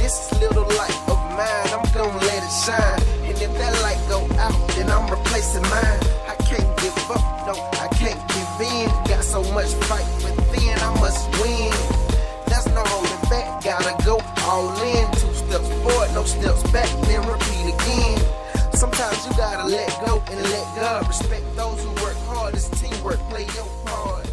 this little light of mine, I'm gonna let it shine. And if that light go out, then I'm replacing mine. I can't give up, no, I can't give in. Got so much fight within, I must win. There's no holding back, gotta go all in. 2 steps forward, no steps back, then repeat again. Sometimes you gotta let go and let God. Respect those who work hard, it's teamwork, play your part.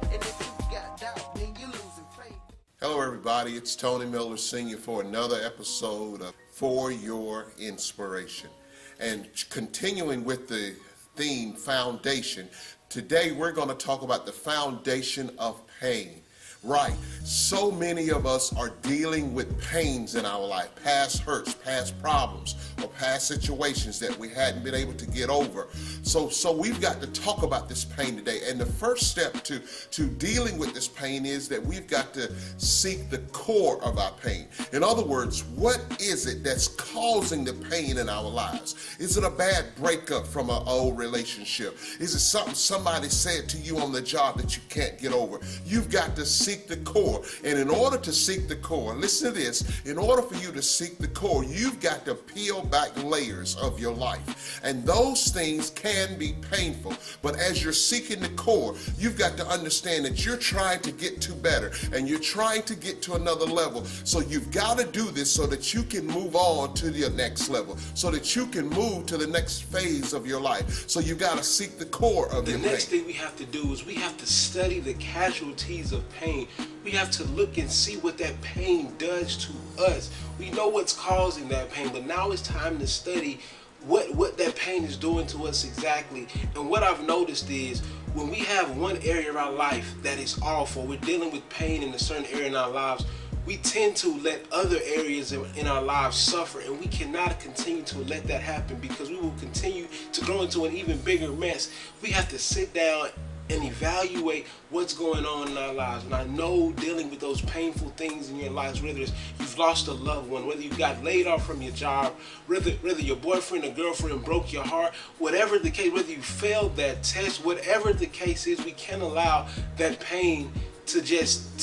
And if you got doubt, then you're losing faith. Hello everybody, it's Tony Miller Sr. for another episode of For Your Inspiration. And continuing with the theme, foundation, today we're going to talk about the foundation of pain. Right, so many of us are dealing with pains in our life, past hurts, past problems, or past situations that we hadn't been able to get over. So we've got to talk about this pain today. And the first step to dealing with this pain is that we've got to seek the core of our pain. In other words, what is it that's causing the pain in our lives? Is it a bad breakup from an old relationship? Is it something somebody said to you on the job that you can't get over? You've got to seek the core. And in order to seek the core, listen to this, in order for you to seek the core, you've got to peel back layers of your life. And those things can be painful. But as you're seeking the core, you've got to understand that you're trying to get to better and you're trying to get to another level. So you've got to do this so that you can move on to the next level, so that you can move to the next phase of your life. So you've got to seek the core of your pain. The next thing we have to do is we have to study the casualties of pain. We have to look and see what that pain does to us. We know what's causing that pain, but now it's time to study what that pain is doing to us exactly. And what I've noticed is when we have one area of our life that is awful, we're dealing with pain in a certain area in our lives, we tend to let other areas in our lives suffer, and we cannot continue to let that happen because we will continue to grow into an even bigger mess. We have to sit down and evaluate what's going on in our lives. And I know dealing with those painful things in your lives, whether it's you've lost a loved one, whether you got laid off from your job, whether your boyfriend or girlfriend broke your heart, whatever the case, whether you failed that test, whatever the case is, we can't allow that pain to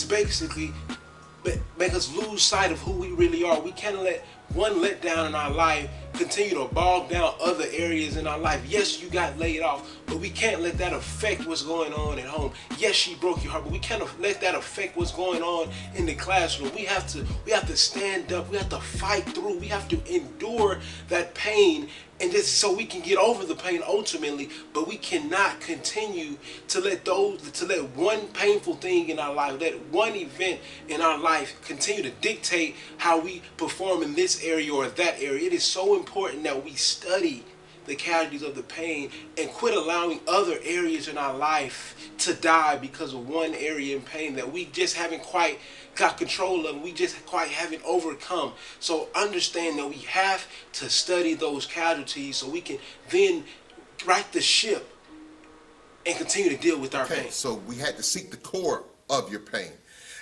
basically make us lose sight of who we really are. We can't let one letdown in our life continue to bog down other areas in our life. Yes, you got laid off, but we can't let that affect what's going on at home. Yes, she broke your heart, but we can't let that affect what's going on in the classroom. We have to stand up. We have to fight through. We have to endure that pain, and just so we can get over the pain ultimately. But we cannot continue to let one painful thing in our life, let one event in our life continue to dictate how we perform in this area or that area. It is so important that we study the casualties of the pain and quit allowing other areas in our life to die because of one area in pain that we just haven't quite got control of, we just quite haven't overcome. So understand that we have to study those casualties so we can then right the ship and continue to deal with our pain. So we had to seek the core of your pain.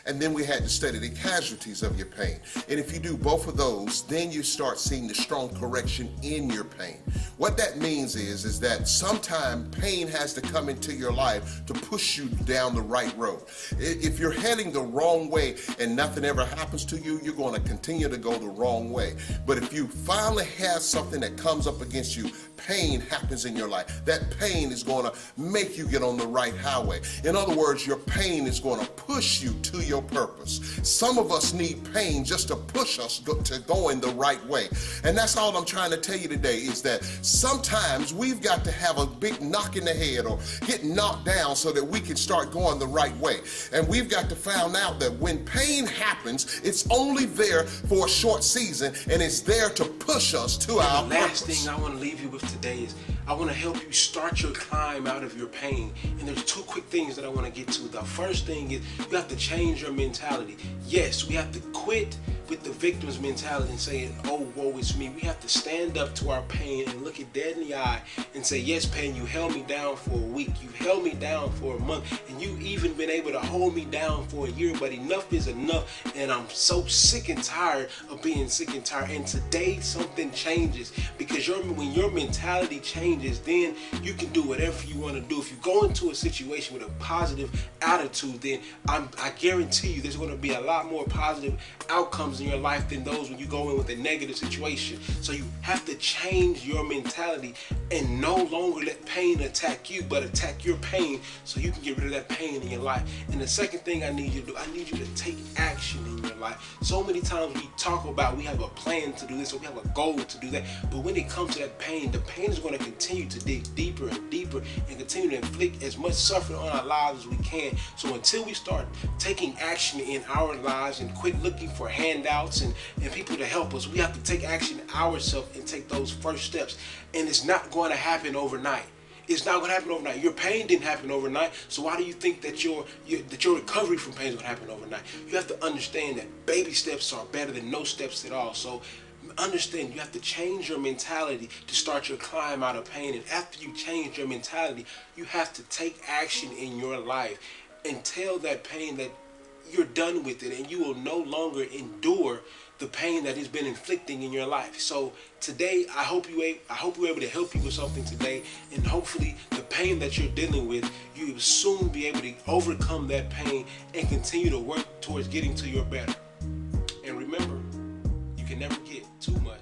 And then we had to study the casualties of your pain. And if you do both of those, then you start seeing the strong correction in your pain. What that means is that sometimes pain has to come into your life to push you down the right road. If you're heading the wrong way and nothing ever happens to you, you're going to continue to go the wrong way. But if you finally have something that comes up against you, pain happens in your life. That pain is going to make you get on the right highway. In other words, your pain is going to push you to your purpose. Some of us need pain just to push us to go in the right way. And that's all I'm trying to tell you today is that sometimes we've got to have a big knock in the head or get knocked down so that we can start going the right way. And we've got to find out that when pain happens, it's only there for a short season and it's there to push us to our purpose. The last thing I want to leave you with today is I want to help you start your climb out of your pain. And there's 2 quick things that I want to get to. The first thing is you have to change your mentality. Yes, we have to quit with the victim's mentality and saying, oh, woe is me. We have to stand up to our pain and look it dead in the eye and say, yes, pain, you held me down for a week. You've held me down for a month. And you've even been able to hold me down for a year. But enough is enough. And I'm so sick and tired of being sick and tired. And today something changes because when your mentality changes, then you can do whatever you want to do. If you go into a situation with a positive attitude, then I guarantee you there's going to be a lot more positive outcomes outcomes in your life than those when you go in with a negative situation. So you have to change your mentality and no longer let pain attack you, but attack your pain so you can get rid of that pain in your life. And the second thing I need you to do, I need you to take action in your life. So many times we talk about we have a plan to do this or we have a goal to do that, but when it comes to that pain, the pain is going to continue to dig deeper and deeper and continue to inflict as much suffering on our lives as we can. So until we start taking action in our lives and quit looking for handouts and people to help us, we have to take action ourselves and take those first steps. And it's not going to happen overnight. It's not going to happen overnight. Your pain didn't happen overnight. So why do you think that your recovery from pain is going to happen overnight? You have to understand that baby steps are better than no steps at all. So understand you have to change your mentality to start your climb out of pain. And after you change your mentality, you have to take action in your life and tell that pain that you're done with it and you will no longer endure the pain that has been inflicting in your life. So today, I hope we're able to help you with something today, and hopefully the pain that you're dealing with, you will soon be able to overcome that pain and continue to work towards getting to your better. And remember, you can never get too much